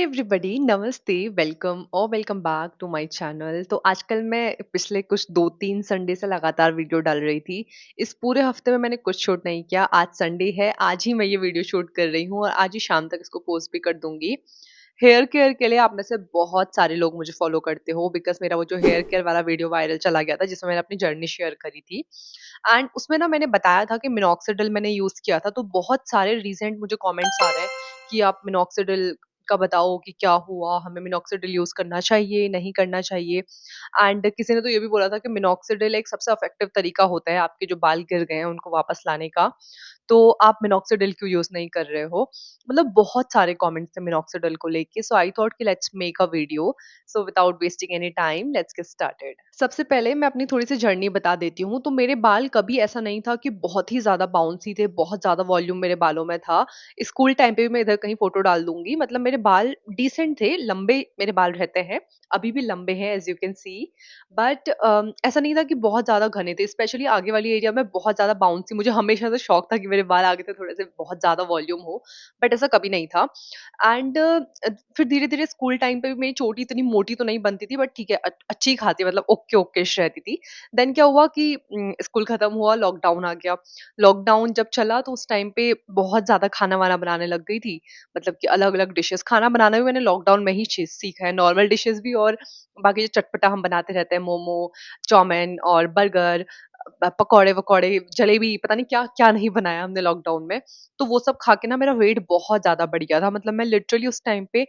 Everybody नमस्ते welcome और welcome back to my channel. तो आजकल मैं पिछले कुछ 2-3 संडे से लगातार वीडियो डाल रही थी। इस पूरे हफ्ते में मैंने कुछ शूट नहीं किया। आज संडे है, आज ही मैं ये वीडियो शूट कर रही हूँ और आज ही शाम तक इसको पोस्ट भी कर दूंगी। हेयर केयर के लिए आप में से बहुत सारे लोग मुझे फॉलो करते हो बिकॉज मेरा वो जो हेयर केयर वाला वीडियो वायरल चला गया था जिसमें मैंने अपनी जर्नी शेयर करी थी। एंड उसमें ना मैंने बताया था कि मिनॉक्सिडिल मैंने यूज किया था, तो बहुत सारे रिसेंट मुझे कमेंट्स आ रहे हैं कि आप मिनॉक्सिडिल का बताओ कि क्या हुआ, हमें मिनॉक्सिडिल यूज करना चाहिए नहीं करना चाहिए। एंड किसी ने तो ये भी बोला था कि मिनॉक्सिडिल एक सबसे इफेक्टिव तरीका होता है आपके जो बाल गिर गए हैं उनको वापस लाने का। तो आप मिनॉक्सिडिल क्यों यूज नहीं कर रहे हो। मतलब बहुत सारे कमेंट्स थे मिनॉक्सिडिल को लेके, सो आई थॉट कि let's make a video. So without wasting any time let's get started. सबसे पहले मैं अपनी थोड़ी सी जर्नी बता देती हूँ। तो मेरे बाल कभी ऐसा नहीं था कि बहुत ही ज्यादा बाउंसी थे, बहुत ज्यादा वॉल्यूम मेरे बालों में था। स्कूल टाइम पे भी मैं इधर कहीं फोटो डाल दूंगी, मतलब मेरे बाल डिसेंट थे, लंबे मेरे बाल रहते हैं, अभी भी लंबे हैं as you can see. But ऐसा नहीं था कि बहुत ज्यादा घने थे, स्पेशली आगे वाली एरिया में बहुत ज्यादा बाउंसी। मुझे हमेशा से शौक था कि मेरे बाल आगे से थोड़े से बहुत ज्यादा वॉल्यूम हो, बट ऐसा कभी नहीं था। एंड फिर धीरे धीरे स्कूल टाइम पे भी मेरी चोटी इतनी मोटी तो नहीं बनती थी, बट ठीक है अच्छी खासी, मतलब ओके ओके रहती थी। देन क्या हुआ कि स्कूल खत्म हुआ, लॉकडाउन आ गया। लॉकडाउन जब चला तो उस टाइम पे बहुत ज्यादा खाना वाना बनाने लग गई थी। मतलब कि अलग अलग डिशेस खाना बनाना भी मैंने लॉकडाउन में ही सीखा है, नॉर्मल डिशेस भी और बाकी जो चटपटा हम बनाते रहते हैं, मोमो, चाउमीन और बर्गर, पकौड़े वकौड़े, जलेबी, पता नहीं क्या क्या नहीं बनाया हमने लॉकडाउन में। तो वो सब खा के ना मेरा वेट बहुत ज्यादा बढ़ गया था। मतलब मैं लिटरली उस टाइम पे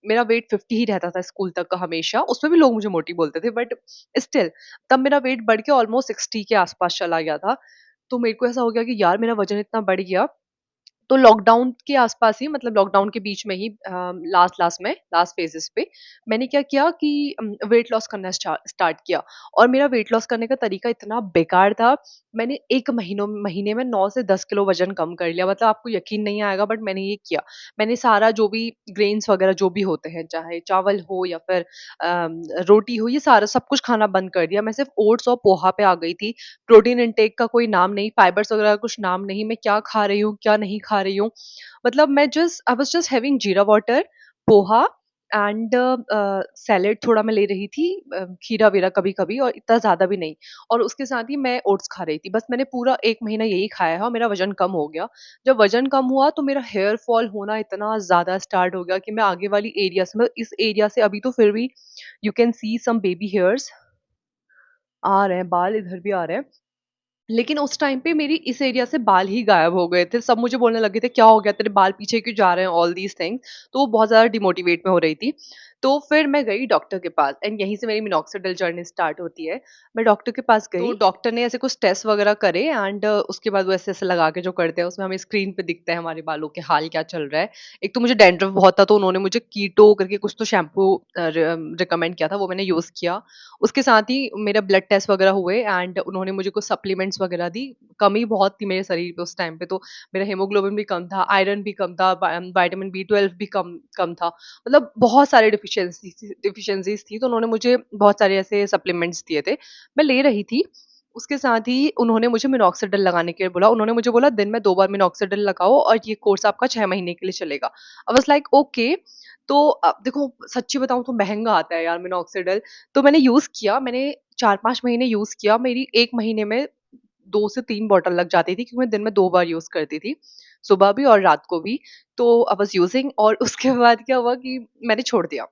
मेरा वेट 50 ही रहता था स्कूल तक का हमेशा, उसमें भी लोग मुझे मोटी बोलते थे, बट स्टिल तब मेरा वेट बढ़ के ऑलमोस्ट 60 के आसपास चला गया था। तो मेरे को ऐसा हो गया कि यार मेरा वजन इतना बढ़ गया। तो लॉकडाउन के आसपास ही, मतलब लॉकडाउन के बीच में ही, लास्ट लास्ट में लास्ट फेजेस पे मैंने क्या किया कि वेट लॉस करना स्टार्ट किया। और मेरा वेट लॉस करने का तरीका इतना बेकार था। मैंने एक महीने में 9 से 10 किलो वजन कम कर लिया। मतलब आपको यकीन नहीं आएगा, बट मैंने ये किया। मैंने सारा जो भी ग्रेन्स वगैरह जो भी होते हैं, चाहे चावल हो या फिर रोटी हो, ये सारा सब कुछ खाना बंद कर दिया। मैं सिर्फ ओट्स और पोहा पे आ गई थी। प्रोटीन इंटेक का कोई नाम नहीं, फाइबर्स वगैरह का कुछ नाम नहीं, मैं क्या खा रही हूँ क्या नहीं खा रही हूँ। मतलब मैं just I was just having जीरा वाटर, पोहा एंड सैलेड थोड़ा मैं ले रही थी, खीरा वीरा कभी कभी, और इतना ज्यादा भी नहीं। और उसके साथ ही मैं ओट्स खा रही थी। बस मैंने पूरा 1 महीना यही खाया है और मेरा वजन कम हो गया। जब वजन कम हुआ तो मेरा हेयर फॉल होना इतना ज्यादा स्टार्ट हो गया कि मैं आगे वाली एरिया से, मतलब इस एरिया से अभी तो फिर भी you can see some baby hairs आ रहे हैं, बाल इधर भी आ रहे हैं। लेकिन उस टाइम पे मेरी इस एरिया से बाल ही गायब हो गए थे। सब मुझे बोलने लगे थे क्या हो गया तेरे बाल पीछे क्यों जा रहे हैं, ऑल दीज थिंग्स। तो वो बहुत ज्यादा डिमोटिवेट में हो रही थी। तो फिर मैं गई डॉक्टर के पास एंड यहीं से मेरी मिनॉक्सिडिल जर्नी स्टार्ट होती है। मैं डॉक्टर के पास गई, तो डॉक्टर ने ऐसे कुछ टेस्ट वगैरह करे एंड उसके बाद वो ऐसे ऐसे लगा के जो करते हैं उसमें हमें स्क्रीन पे दिखता है हमारे बालों के हाल क्या चल रहा है। एक तो मुझे डैंड्रफ बहुत था, तो उन्होंने मुझे कीटो करके कुछ तो शैम्पू रिकमेंड किया था, वो मैंने यूज किया। उसके साथ ही मेरा ब्लड टेस्ट वगैरह हुए एंड उन्होंने मुझे कुछ सप्लीमेंट्स वगैरह दी। कमी बहुत थी मेरे शरीर पे उस टाइम पे, तो मेरा हीमोग्लोबिन भी कम था, आयरन भी कम था, विटामिन B12 भी कम कम था। मतलब बहुत सारे डिफिशियंसीज थी, तो उन्होंने मुझे बहुत सारे ऐसे सप्लीमेंट्स दिए थे, मैं ले रही थी। उसके साथ ही उन्होंने मुझे मिनॉक्सिडिल लगाने के लिए बोला। उन्होंने मुझे बोला दिन में 2 बार मिनॉक्सिडिल लगाओ और ये कोर्स आपका 6 महीने के लिए चलेगा। I was like okay. तो अब देखो, सच्ची बताऊं तो महंगा आता है यार मिनॉक्सिडिल। तो मैंने यूज किया, मैंने 4-5 महीने यूज किया। मेरी 1 महीने में 2 से 3 बॉटल लग जाती थी, क्योंकि मैं दिन में 2 बार यूज करती थी, सुबह भी और रात को भी। तो आई वाज यूजिंग, और उसके बाद क्या हुआ कि मैंने छोड़ दिया।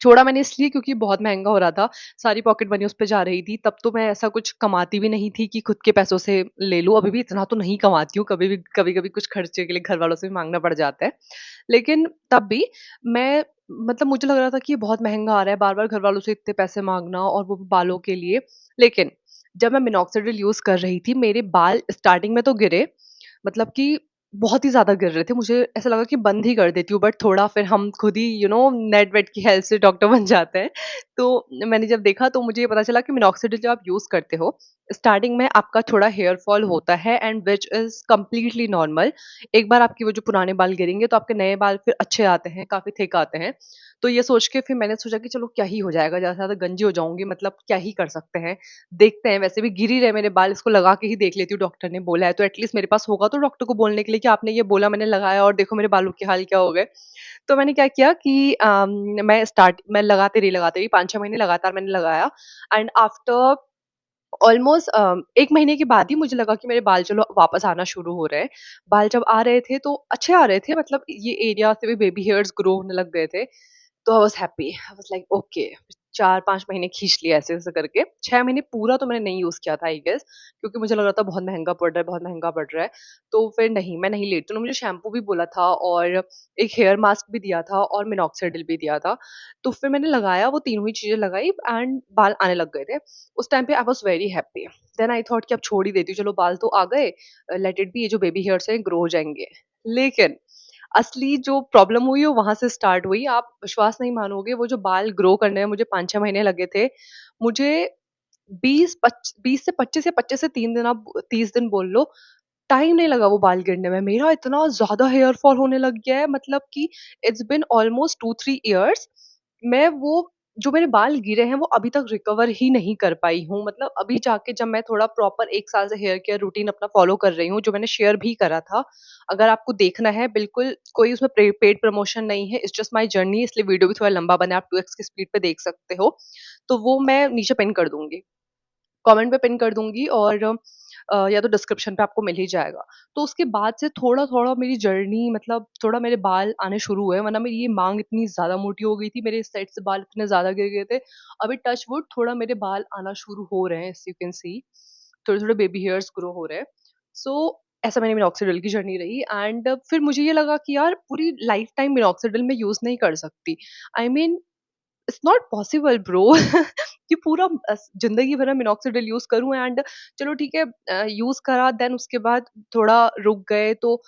छोड़ा मैंने इसलिए क्योंकि बहुत महँगा हो रहा था, सारी पॉकेट मनी उस पे जा रही थी। तब तो मैं ऐसा कुछ कमाती भी नहीं थी कि खुद के पैसों से ले लूँ, अभी भी इतना तो नहीं कमाती हूँ, कभी-कभी कुछ खर्चे के लिए घरवालों से भी माँगना पड़ जाता है। लेकिन तब भी मैं, मतलब मुझे लग रहा था कि ये बहुत महँगा आ रहा है, बार-बार घरवालों से इतने पैसे माँगना, और वो भी बालों के लिए। लेकिन जब मैं मिनॉक्सिडिल यूज़ कर रही थी, मेरे बाल स्टार्टिंग में तो गिरे, मतलब कि बहुत ही ज़्यादा गिर रहे थे। मुझे ऐसा लगा कि बंद ही कर देती हूँ, बट थोड़ा फिर हम खुद ही नेट वेट की हेल्प से डॉक्टर बन जाते हैं। तो मैंने जब देखा तो मुझे ये पता चला कि मिनॉक्सिडिल जब आप यूज़ करते हो, स्टार्टिंग में आपका थोड़ा हेयर फॉल होता है and which is completely normal. एक बार आपके वो जो पुराने बाल गिरेंगे तो आपके नए बाल फिर अच्छे आते हैं, काफ़ी थिक आते हैं। तो ये सोच के फिर मैंने सोचा कि चलो क्या ही हो जाएगा, ज़्यादा से ज़्यादा गंजी हो जाऊँगी, मतलब क्या ही कर सकते हैं। देखते हैं, वैसे भी गिर ही रहे मेरे बाल, इसको लगा के ही देख लेती हूँ, डॉक्टर ने बोला है तो एटलीस्ट मेरे पास होगा तो डॉक्टर को बोलने के लिए कि आपने ये बोला मैंने लगाया और देखो मेरे बालों के हाल क्या हो गए। तो मैंने क्या किया कि मैं लगाते रही 5-6 महीने लगातार मैंने लगाया एंड आफ्टर ऑलमोस्ट 1 महीने के बाद ही मुझे लगा कि मेरे बाल चलो वापस आना शुरू हो रहे हैं। बाल जब आ रहे थे तो अच्छे आ रहे थे मतलब ये एरिया से भी बेबी हेयर्स ग्रो होने लग गए थे। तो I was happy, I was like okay 4-5 महीने खींच लिए ऐसे-ऐसे करके। 6 महीने पूरा तो मैंने नहीं यूज़ किया था आई गेस क्योंकि मुझे लग रहा था बहुत महँगा पड़ रहा है, बहुत महँगा पड़ रहा है। तो फिर नहीं, मैं नहीं लेती। उन्होंने मुझे शैम्पू भी बोला था और एक हेयर मास्क भी दिया था और मिनॉक्सिडिल भी दिया था। तो फिर मैंने लगाया, वो तीनों ही चीज़ें लगाई एंड बाल आने लग गए थे। उस टाइम पे I was very happy. Then I thought कि अब छोड़ ही देती हूँ, चलो बाल तो आ गए, लेट इट बी, ये जो बेबी हेयर्स हैं ग्रो हो जाएँगे। लेकिन असली जो प्रॉब्लम हुई वो वहाँ से स्टार्ट हुई। आप विश्वास नहीं मानोगे, वो जो बाल ग्रो करने में मुझे 5-6 महीने लगे थे, मुझे 20 से 25 या 25 से 3 दिन, आप 30 दिन बोल लो, टाइम नहीं लगा वो बाल गिरने में। मेरा इतना ज़्यादा हेयर फॉल होने लग गया है, मतलब कि इट्स बीन ऑलमोस्ट 2-3 इयर्स। मैं वो जो मेरे बाल गिरे हैं वो अभी तक रिकवर ही नहीं कर पाई हूँ। मतलब अभी जाके जब मैं थोड़ा प्रॉपर 1 साल से हेयर केयर रूटीन अपना फॉलो कर रही हूँ, जो मैंने शेयर भी करा था। अगर आपको देखना है, बिल्कुल कोई उसमें पेड प्रमोशन नहीं है, इट्स जस्ट माय जर्नी, इसलिए वीडियो भी थोड़ा लंबा बना है, आप 2x की स्पीड पे देख सकते हो। तो वो मैं नीचे पिन कर दूँगी। कमेंट पे पिन कर दूँगी और या तो डिस्क्रिप्शन पे आपको मिल ही जाएगा। तो उसके बाद से थोड़ा-थोड़ा मेरी जर्नी, मतलब थोड़ा मेरे बाल आने शुरू हुए, वरना मेरी ये माँग इतनी ज़्यादा मोटी हो गई थी, मेरे इस साइड से बाल इतने ज़्यादा गिर गए थे। अभी टच वुड थोड़ा मेरे बाल आना शुरू हो रहे हैं, एज़ यू कैन सी, थोड़े-थोड़े बेबी हेयर्स ग्रो हो रहे हैं। सो ऐसा मेरी मिनॉक्सिडिल की जर्नी रही एंड फिर मुझे ये लगा कि यार पूरी लाइफ टाइम मिनॉक्सिडिल मैं यूज़ नहीं कर सकती। I mean it's not possible bro कि पूरा ज़िंदगी भर मैं मिनॉक्सिडिल यूज़ करूँ एंड चलो ठीक है, यूज़ करा, देन उसके बाद थोड़ा रुक गए तो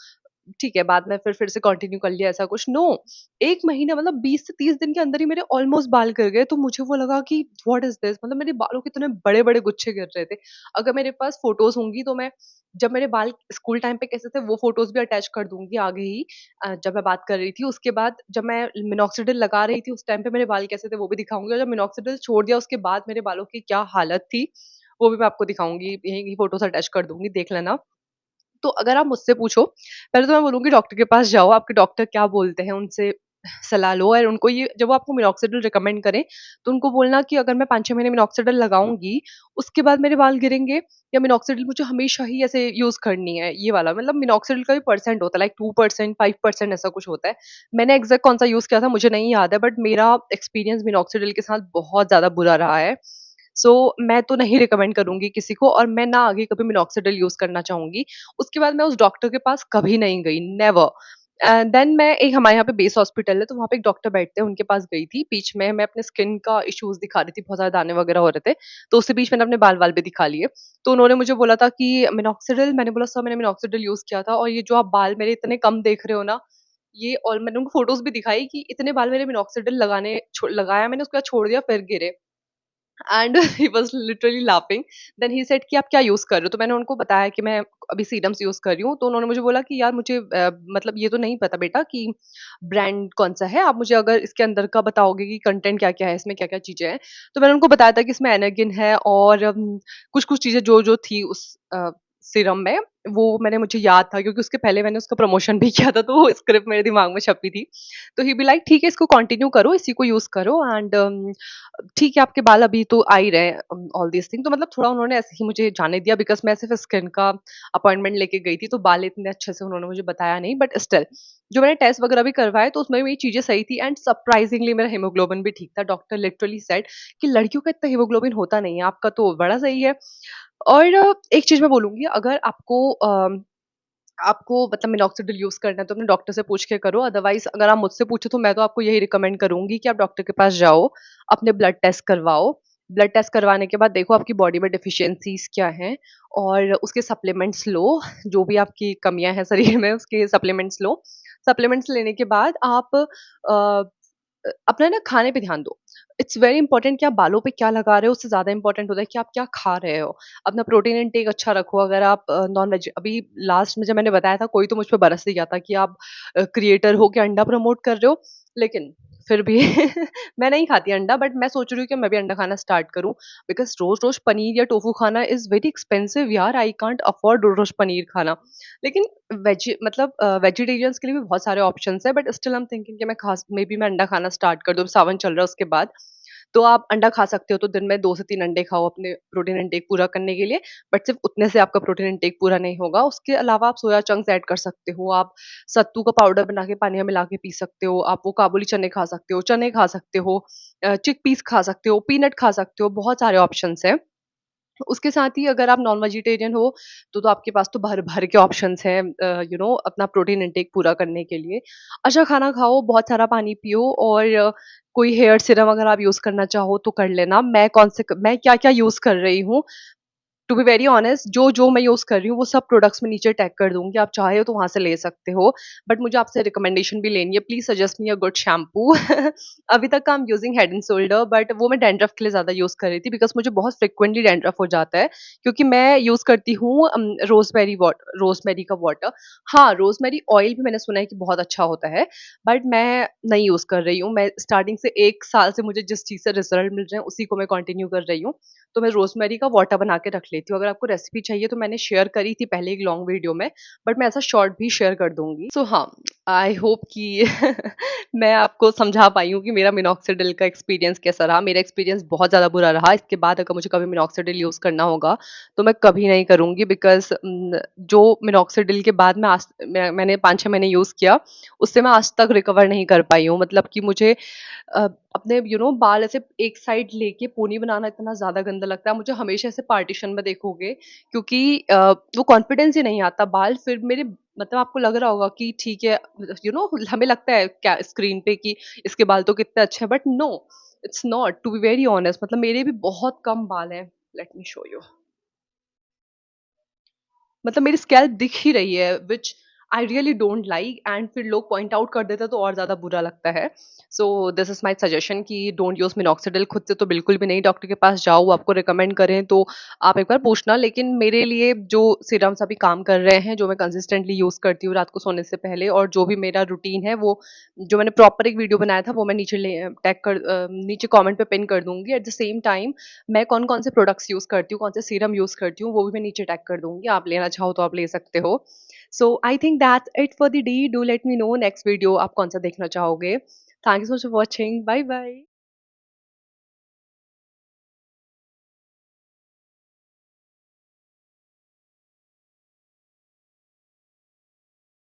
ठीक है, बाद में फिर से कंटिन्यू कर लिया, ऐसा कुछ नो। 1 महीना, मतलब 20 से 30 दिन के अंदर ही मेरे ऑलमोस्ट बाल गिर गए, तो मुझे वो लगा कि व्हाट इज़ दिस? मतलब मेरे बालों के इतने बड़े-बड़े गुच्छे गिर रहे थे। अगर मेरे पास फ़ोटोज़ होंगी तो मैं, जब मेरे बाल स्कूल टाइम पे कैसे थे वो फ़ोटोज़ भी अटैच कर दूँगी आगे ही, जब मैं बात कर रही थी। उसके बाद जब मैं मिनॉक्सिडिल लगा रही थी उस टाइम पे मेरे बाल कैसे थे वो भी दिखाऊँगी, और जब मिनॉक्सिडिल छोड़ दिया उसके बाद मेरे बालों की क्या हालत थी, वो भी मैं आपको दिखाऊँगी। यही फ़ोटोज़ अटैच कर दूँगी, देख लेना। तो अगर आप मुझसे पूछो, पहले तो मैं बोलूँगी डॉक्टर के पास जाओ, आपके डॉक्टर क्या बोलते हैं उनसे सलाह लो, और उनको ये, जब वो आपको मिनॉक्सिडिल रिकमेंड करें, तो उनको बोलना कि अगर मैं 5-6 महीने मिनॉक्सिडिल लगाऊँगी, उसके बाद मेरे बाल गिरेंगे, या मिनॉक्सिडिल मुझे हमेशा ही ऐसे यूज़ करनी है, ये वाला। मतलब मिनॉक्सिडिल का भी परसेंट होता है, लाइक 2%, 5% ऐसा कुछ होता है। मैंने एग्ज़ैक्ट कौन-सा यूज़ किया था मुझे नहीं याद है, बट मेरा एक्सपीरियंस मिनॉक्सिडिल के साथ बहुत ज़्यादा बुरा रहा है। सो मैं तो नहीं रिकमेंड करूँगी किसी को, और मैं ना आगे कभी मिनॉक्सिडिल यूज़ करना चाहूँगी। उसके बाद मैं उस डॉक्टर के पास कभी नहीं गई, नेवर। देन मैं एक, हमारे यहाँ पे बेस हॉस्पिटल है, तो वहाँ पे एक डॉक्टर बैठते हैं, उनके पास गई थी। बीच में मैं अपने स्किन का इश्यूज़ दिखा रही थी, बहुत ज़्यादा दाने वगैरह हो रहे थे, तो उससे बीच मैंने अपने बाल-वाल भी दिखा लिए। तो उन्होंने मुझे बोला था कि मिनॉक्सिडिल, मैंने बोला सर मैंने मिनॉक्सिडिल यूज़ किया था, और ये जो आप बाल मेरे इतने कम देख रहे हो ना, ये, और मैंने उनको फ़ोटोज़ भी दिखाई कि इतने बाल मेरे मिनॉक्सिडिल लगाया मैंने, उसके बाद छोड़ दिया, फिर गिरे। And he was literally laughing. Then he said कि आप क्या यूज़ कर रहे हो? तो मैंने उनको बताया कि मैं अभी सीरम्स यूज़ कर रही हूँ। तो उन्होंने मुझे बोला कि यार मुझे मतलब ये तो नहीं पता बेटा कि ब्रांड कौन-सा है। आप मुझे अगर इसके अंदर का बताओगे कि कंटेंट क्या-क्या है, इसमें क्या-क्या चीज़ें हैं। तो मैंने उनको बताया था कि इसमें एनागिन है, और कुछ-कुछ चीज़ें जो-जो थी उस सीरम में, वो मैंने, मुझे याद था क्योंकि उसके पहले मैंने उसका प्रमोशन भी किया था, तो वो स्क्रिप्ट मेरे दिमाग में छपी थी। तो ही बी लाइक ठीक है, इसको कंटिन्यू करो, इसी को यूज़ करो एंड ठीक है, आपके बाल अभी तो आ ही रहे हैं, ऑल दीज़ थिंग। तो मतलब थोड़ा उन्होंने ऐसे ही मुझे जाने दिया, बिकॉज़ मैं सिर्फ़ स्किन का अपॉइंटमेंट लेके गई थी, तो बाल इतने अच्छे से उन्होंने मुझे बताया नहीं, बट स्टिल जो मैंने टेस्ट वगैरह भी करवाए, तो उसमें भी ये चीज़ें सही थी एंड सरप्राइज़िंगली मेरा हीमोग्लोबिन भी ठीक था। डॉक्टर लिटरली सेड कि लड़कियों का इतना हीमोग्लोबिन होता नहीं है, आपका तो बड़ा सही है। और एक चीज़ मैं बोलूँगी, अगर आपको मतलब मिनॉक्सिडिल यूज़ करना है तो अपने डॉक्टर से पूछ के करो, अदरवाइज़ अगर आप मुझसे पूछो तो मैं तो आपको यही रिकमेंड करूँगी कि आप डॉक्टर के पास जाओ, अपने ब्लड टेस्ट करवाओ। ब्लड टेस्ट करवाने के बाद देखो आपकी बॉडी में डेफिशिएंसीज़ क्या हैं, और उसके सप्लीमेंट्स लो, जो भी आपकी कमियाँ हैं शरीर में उसके सप्लीमेंट्स लो। सप्लीमेंट्स लेने के बाद आप अपना ना खाने पे ध्यान दो। इट्स वेरी इंपॉर्टेंट कि आप बालों पे क्या लगा रहे हो, उससे ज़्यादा इंपॉर्टेंट होता है कि आप क्या खा रहे हो। अपना प्रोटीन इनटेक अच्छा रखो। अगर आप नॉन-वेज, अभी लास्ट में जब मैंने बताया था, कोई तो मुझ पे बरस ही गया था कि आप क्रिएटर हो के अंडा प्रमोट कर रहे हो। लेकिन फिर भी मैं नहीं खाती अंडा, बट मैं सोच रही हूँ कि मैं भी अंडा खाना स्टार्ट करूँ, बिकॉज़ रोज़-रोज़ पनीर या टोफू खाना इज़ वेरी एक्सपेंसिव यार, आई कांट अफोर्ड रोज़-रोज़ पनीर खाना। लेकिन मतलब वेजिटेरियंस के लिए भी बहुत सारे ऑप्शंस हैं, but still I am thinking कि मेबी मैं अंडा खाना स्टार्ट कर दूँ, अब सावन चल रहा है उसके बाद। तो आप अंडा खा सकते हो, तो दिन में 2 से 3 अंडे खाओ अपने प्रोटीन इनटेक पूरा करने के लिए, बट सिर्फ़ उतने से आपका प्रोटीन इनटेक पूरा नहीं होगा। उसके अलावा आप सोया चंक्स ऐड कर सकते हो, आप सत्तू का पाउडर बना के पानी में मिला के पी सकते हो, आप वो काबुली चने खा सकते हो, चिकपीस खा सकते हो, पीनट खा सकते हो, बहुत सारे ऑप्शंस हैं। उसके साथ ही अगर आप नॉन वेजिटेरियन हो, तो आपके पास तो भर-भर के ऑप्शंस हैं अपना प्रोटीन इनटेक पूरा करने के लिए। अच्छा खाना खाओ, बहुत सारा पानी पियो, और कोई हेयर सीरम अगर आप यूज़ करना चाहो तो कर लेना। मैं क्या-क्या यूज़ कर रही हूँ, टू बी वेरी ऑनेस्ट, जो मैं यूज़ कर रही हूँ वो सब प्रोडक्ट्स मैं नीचे टैग कर दूँगी, आप चाहे तो वहाँ से ले सकते हो। बट मुझे आपसे रिकमेंडेशन भी लेनी है, please suggest me a good shampoo. अभी तक I am using head and shoulder, but वो मैं डैंड्रफ के लिए ज़्यादा यूज़ कर रही थी, बिकॉज़ मुझे बहुत फ्रीक्वेंटली डैंड्रफ हो जाता है, क्योंकि मैं यूज़ करती हूँ रोज़मेरी का वाटर। हाँ, रोज़मेरी ऑयल भी मैंने सुना है कि बहुत अच्छा होता है, बट मैं नहीं यूज़ कर रही हूँ। मैं स्टार्टिंग से 1 साल से मुझे जिस चीज़ से रिज़ल्ट मिल रहे हैं उसी को मैं कंटिन्यू कर रही हूँ। तो मैं रोज़मेरी का वाटर बना के रख लेती हूँ। अगर आपको रेसिपी चाहिए तो मैंने शेयर करी थी पहले एक लॉन्ग वीडियो में, बट मैं ऐसा शॉर्ट भी शेयर कर दूँगी। सो हाँ, आई होप कि मैं आपको समझा पाई हूँ कि मेरा मिनॉक्सिडिल का एक्सपीरियंस कैसा रहा। मेरा एक्सपीरियंस बहुत ज़्यादा बुरा रहा। इसके बाद अगर मुझे कभी मिनॉक्सिडिल यूज़ करना होगा, तो मैं कभी नहीं करूँगी, बिकॉज़ जो मिनॉक्सिडिल के बाद मैंने 5-6 महीने यूज़ किया, उससे मैं आज तक रिकवर नहीं कर पाई हूँ। मतलब कि मुझे अपने बाल ऐसे एक साइड लेके पोनी बनाना इतना ज़्यादा गंदा लगता है। मुझे हमेशा ऐसे पार्टीशन में देखोगे, क्योंकि वो कॉन्फिडेंस ही नहीं आता। बाल फिर मेरे, मतलब आपको लग रहा होगा कि ठीक है, हमें लगता है क्या स्क्रीन पे कि इसके बाल तो कितने अच्छे हैं, but no, it's not, to be very honest. मतलब मेरे भी बहुत कम बाल हैं। Let me show you. मतलब मेरी स्कैल्प दिख ही रही है, which I really don't like, and फिर लोग पॉइंट आउट कर देते हैं तो और ज़्यादा बुरा लगता है। So this is my suggestion कि डोंट यूज़ मिनॉक्सिडिल। खुद से तो बिल्कुल भी नहीं, डॉक्टर के पास जाओ, वो आपको रिकमेंड करें तो आप एक बार पूछना। लेकिन मेरे लिए जो सीरम्स अभी काम कर रहे हैं, जो मैं कंसिस्टेंटली यूज़ करती हूँ रात को सोने से पहले, और जो भी मेरा रूटीन है, वो जो मैंने प्रॉपर एक वीडियो बनाया था वो मैं नीचे कमेंट पे पिन कर दूँगी। एट द सेम टाइम मैं कौन-कौन से प्रोडक्ट्स यूज़ करती हूँ, कौन से सीरम यूज़ करती हूँ, वो भी मैं नीचे टैग कर दूँगी। आप लेना चाहो तो आप ले सकते हो। So I think that's it for the day. Do let me know next video आप कौन-सा देखना चाहोगे। Thank you so much for watching. Bye bye.